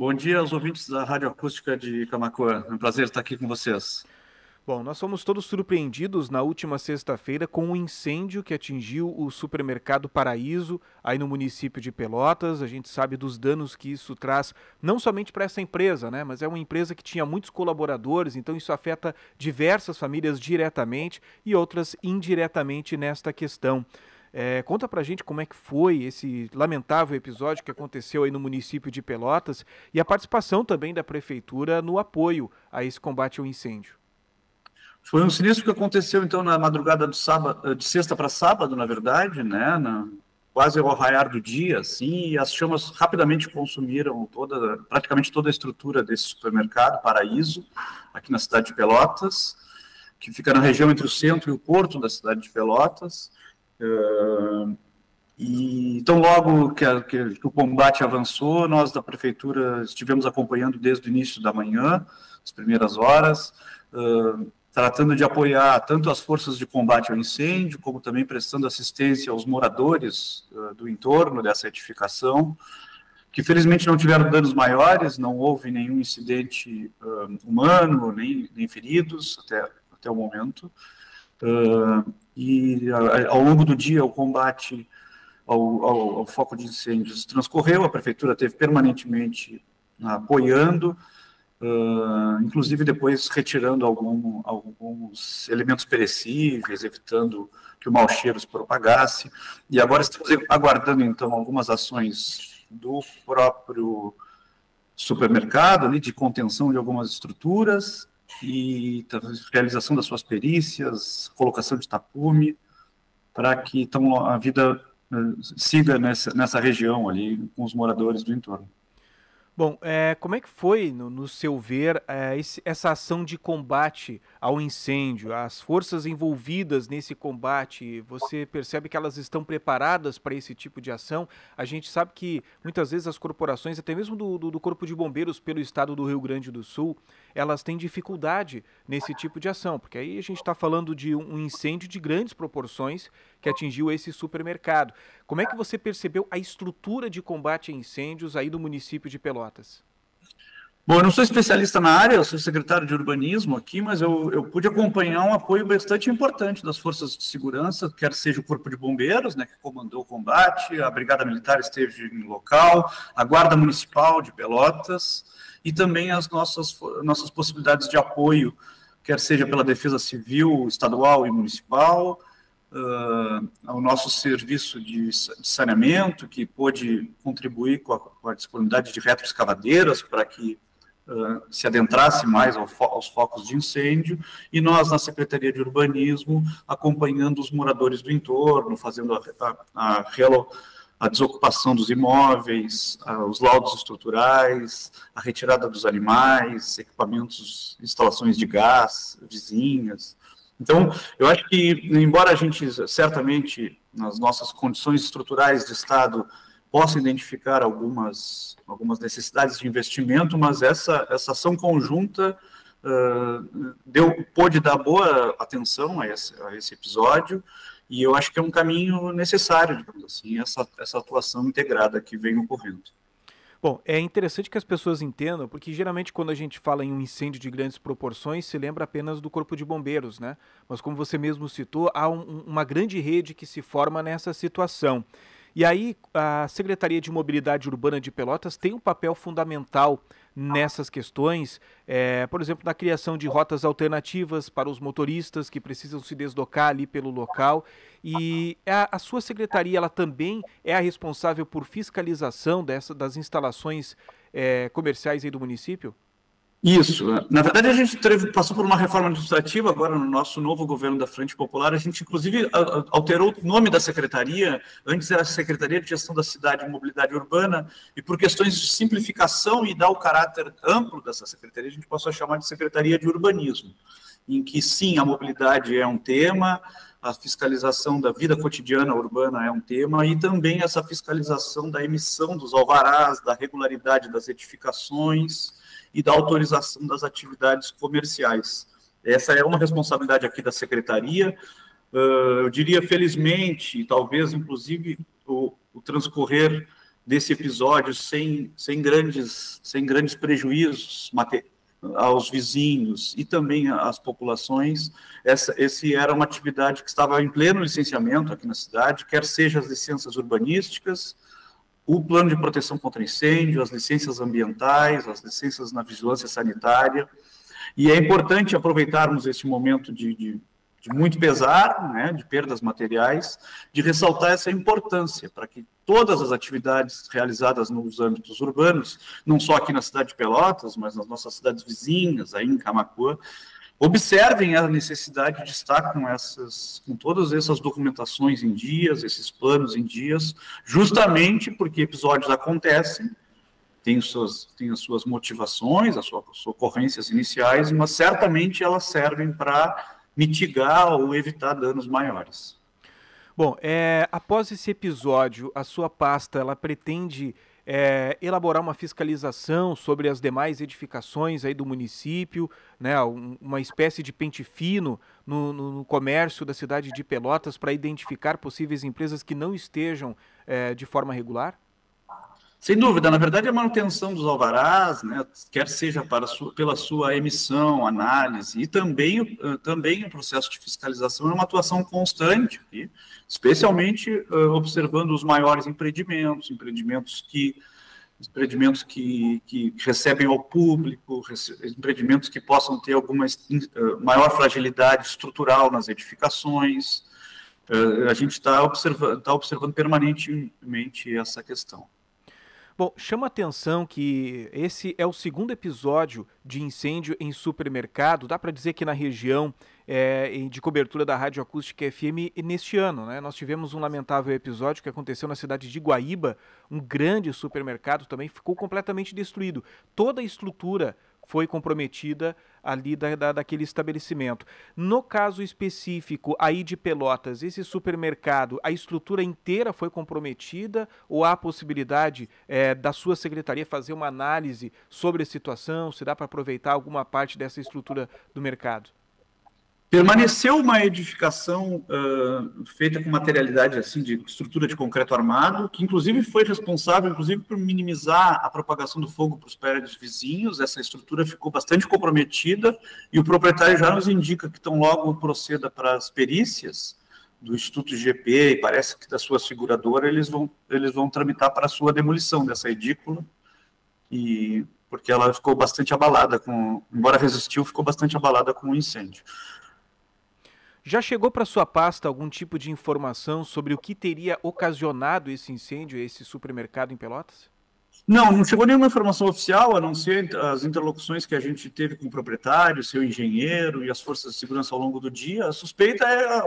Bom dia aos ouvintes da Rádio Acústica de Camaquã. É um prazer estar aqui com vocês. Bom, nós fomos todos surpreendidos na última sexta-feira com um incêndio que atingiu o supermercado Paraíso, aí no município de Pelotas. A gente sabe dos danos que isso traz, não somente para essa empresa, né? Mas é uma empresa que tinha muitos colaboradores, então isso afeta diversas famílias diretamente e outras indiretamente nesta questão. Conta pra gente como é que foi esse lamentável episódio que aconteceu aí no município de Pelotas e a participação também da prefeitura no apoio a esse combate ao incêndio. Foi um sinistro que aconteceu, então, na madrugada do sábado, de sexta para sábado, na verdade, né? Quase ao raiar do dia, assim, e as chamas rapidamente consumiram praticamente toda a estrutura desse supermercado, Paraíso, aqui na cidade de Pelotas, que fica na região entre o centro e o porto da cidade de Pelotas. Então, logo que o combate avançou, nós da prefeitura estivemos acompanhando desde o início da manhã, as primeiras horas, tratando de apoiar tanto as forças de combate ao incêndio, como também prestando assistência aos moradores do entorno dessa edificação, que felizmente não tiveram danos maiores, não houve nenhum incidente humano, nem feridos até o momento. E ao longo do dia, o combate ao foco de incêndios transcorreu, a prefeitura esteve permanentemente apoiando, inclusive depois retirando alguns elementos perecíveis, evitando que o mau cheiro se propagasse. E agora estamos aguardando, então, algumas ações do próprio supermercado, ali, de contenção de algumas estruturas, e realização das suas perícias, colocação de tapume, para que então, a vida siga nessa região ali, com os moradores do entorno. Bom, como é que foi, no seu ver, essa ação de combate ao incêndio? As forças envolvidas nesse combate, você percebe que elas estão preparadas para esse tipo de ação? A gente sabe que muitas vezes as corporações, até mesmo do Corpo de Bombeiros pelo estado do Rio Grande do Sul, elas têm dificuldade nesse tipo de ação, porque aí a gente está falando de um incêndio de grandes proporções que atingiu esse supermercado. Como é que você percebeu a estrutura de combate a incêndios aí do município de Pelotas? Bom, eu não sou especialista na área, eu sou secretário de urbanismo aqui, mas eu pude acompanhar um apoio bastante importante das forças de segurança, quer seja o Corpo de Bombeiros, né, que comandou o combate, a Brigada Militar esteve no local, a Guarda Municipal de Pelotas, e também as nossas possibilidades de apoio, quer seja pela Defesa Civil estadual e municipal, ao nosso serviço de saneamento, que pôde contribuir com a disponibilidade de retroescavadeiras para que se adentrasse mais aos focos de incêndio, e nós, na Secretaria de Urbanismo, acompanhando os moradores do entorno, fazendo a desocupação dos imóveis, os laudos estruturais, a retirada dos animais, equipamentos, instalações de gás, vizinhas. Então, eu acho que, embora a gente, certamente, nas nossas condições estruturais de Estado, possa identificar algumas necessidades de investimento, mas essa ação conjunta pôde dar boa atenção a esse episódio, e eu acho que é um caminho necessário, digamos assim, essa atuação integrada que vem ocorrendo. Bom, é interessante que as pessoas entendam, porque geralmente quando a gente fala em um incêndio de grandes proporções, se lembra apenas do Corpo de Bombeiros, né? Mas como você mesmo citou, há uma grande rede que se forma nessa situação. E aí a Secretaria de Mobilidade Urbana de Pelotas tem um papel fundamental nessas questões, por exemplo, na criação de rotas alternativas para os motoristas que precisam se deslocar ali pelo local. E a sua secretaria, ela também é a responsável por fiscalização das instalações comerciais aí do município? Isso. Na verdade, a gente passou por uma reforma administrativa agora no nosso novo governo da Frente Popular. A gente, inclusive, alterou o nome da secretaria. Antes era a Secretaria de Gestão da Cidade e Mobilidade Urbana, e por questões de simplificação e dar o caráter amplo dessa secretaria, a gente passou a chamar de Secretaria de Urbanismo, em que, sim, a mobilidade é um tema, a fiscalização da vida cotidiana urbana é um tema, e também essa fiscalização da emissão dos alvarás, da regularidade das edificações e da autorização das atividades comerciais. Essa é uma responsabilidade aqui da secretaria. Eu diria, felizmente, talvez, inclusive, o transcorrer desse episódio sem grandes prejuízos aos vizinhos e também às populações. Esse era uma atividade que estava em pleno licenciamento aqui na cidade, quer seja as licenças urbanísticas, o plano de proteção contra incêndio, as licenças ambientais, as licenças na vigilância sanitária. E é importante aproveitarmos esse momento de muito pesar, né, de perdas materiais, de ressaltar essa importância para que todas as atividades realizadas nos âmbitos urbanos, não só aqui na cidade de Pelotas, mas nas nossas cidades vizinhas, aí em Camaquã, observem a necessidade de estar com todas essas documentações em dias, esses planos em dias, justamente porque episódios acontecem, tem as suas motivações, as suas ocorrências iniciais, mas certamente elas servem para mitigar ou evitar danos maiores. Bom, após esse episódio, a sua pasta ela pretende elaborar uma fiscalização sobre as demais edificações aí do município, né, uma espécie de pente fino no comércio da cidade de Pelotas para identificar possíveis empresas que não estejam de forma regular? Sem dúvida, na verdade, a manutenção dos alvarás, né, quer seja pela sua emissão, análise, e também o processo de fiscalização é uma atuação constante, especialmente observando os maiores empreendimentos que recebem ao público, empreendimentos que possam ter alguma maior fragilidade estrutural nas edificações. A gente está observando permanentemente essa questão. Bom, chama a atenção que esse é o segundo episódio de incêndio em supermercado, dá para dizer que na região de cobertura da Rádio Acústica FM neste ano, né? Nós tivemos um lamentável episódio que aconteceu na cidade de Guaíba, um grande supermercado também ficou completamente destruído. Toda a estrutura foi comprometida ali daquele estabelecimento. No caso específico aí de Pelotas, esse supermercado, a estrutura inteira foi comprometida ou há a possibilidade da sua secretaria fazer uma análise sobre a situação, se dá para aproveitar alguma parte dessa estrutura do mercado? Permaneceu uma edificação feita com materialidade assim, de estrutura de concreto armado, que inclusive foi responsável por minimizar a propagação do fogo para os prédios vizinhos. Essa estrutura ficou bastante comprometida e o proprietário já nos indica que tão logo proceda para as perícias do Instituto IGP e parece que da sua seguradora, eles vão tramitar para a sua demolição dessa edícula, porque ela ficou bastante abalada, embora resistiu, ficou bastante abalada com o incêndio. Já chegou para sua pasta algum tipo de informação sobre o que teria ocasionado esse incêndio, esse supermercado em Pelotas? Não chegou nenhuma informação oficial, a não ser as interlocuções que a gente teve com o proprietário, seu engenheiro e as forças de segurança ao longo do dia. A suspeita é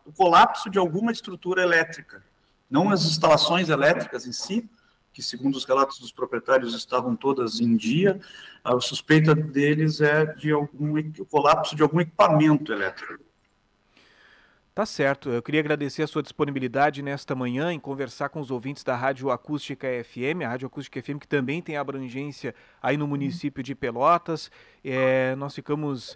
o colapso de alguma estrutura elétrica, não as instalações elétricas em si, que segundo os relatos dos proprietários estavam todas em dia. A suspeita deles é de colapso de algum equipamento elétrico. Tá certo, eu queria agradecer a sua disponibilidade nesta manhã em conversar com os ouvintes da Rádio Acústica FM, a Rádio Acústica FM que também tem abrangência aí no município de Pelotas. Nós ficamos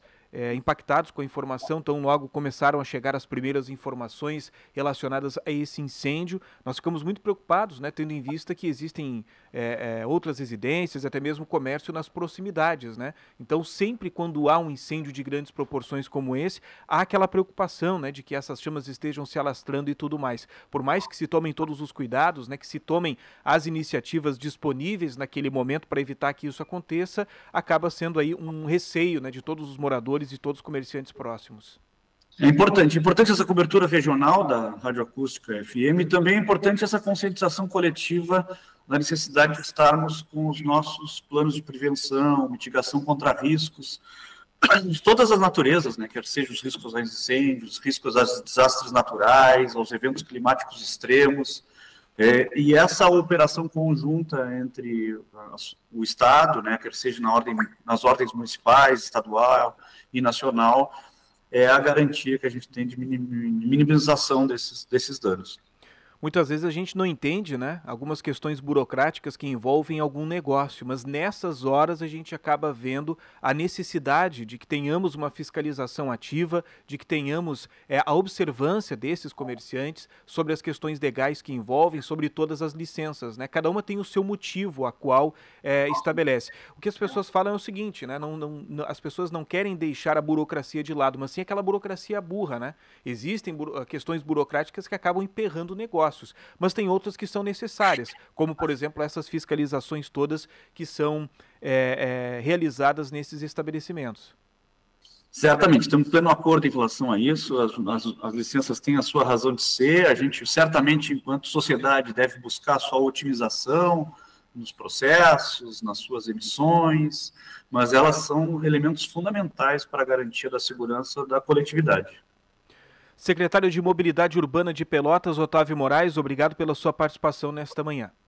impactados com a informação, tão logo começaram a chegar as primeiras informações relacionadas a esse incêndio. Nós ficamos muito preocupados, né, tendo em vista que existem outras residências, até mesmo comércio nas proximidades, né? Então, sempre quando há um incêndio de grandes proporções como esse, há aquela preocupação, né, de que essas chamas estejam se alastrando e tudo mais. Por mais que se tomem todos os cuidados, né, que se tomem as iniciativas disponíveis naquele momento para evitar que isso aconteça, acaba sendo aí um receio, né, de todos os moradores e todos os comerciantes próximos. É importante essa cobertura regional da Rádio Acústica FM e também é importante essa conscientização coletiva da necessidade de estarmos com os nossos planos de prevenção, mitigação contra riscos de todas as naturezas, né? Quer sejam os riscos aos incêndios, riscos aos desastres naturais, aos eventos climáticos extremos. E essa operação conjunta entre o Estado, né, quer seja nas ordens municipais, estadual e nacional, é a garantia que a gente tem de minimização desses danos. Muitas vezes a gente não entende, né, algumas questões burocráticas que envolvem algum negócio, mas nessas horas a gente acaba vendo a necessidade de que tenhamos uma fiscalização ativa, de que tenhamos a observância desses comerciantes sobre as questões legais que envolvem, sobre todas as licenças, né? Cada uma tem o seu motivo a qual estabelece. O que as pessoas falam é o seguinte, né? As pessoas não querem deixar a burocracia de lado, mas sim aquela burocracia burra, né? Existem questões burocráticas que acabam emperrando negócios, mas tem outras que são necessárias, como, por exemplo, essas fiscalizações todas que são realizadas nesses estabelecimentos. Certamente, temos um pleno acordo em relação a isso, as licenças têm a sua razão de ser, a gente certamente, enquanto sociedade, deve buscar a sua otimização nos processos, nas suas emissões, mas elas são elementos fundamentais para a garantia da segurança da coletividade. Secretário de Mobilidade Urbana de Pelotas, Otávio Moraes, obrigado pela sua participação nesta manhã.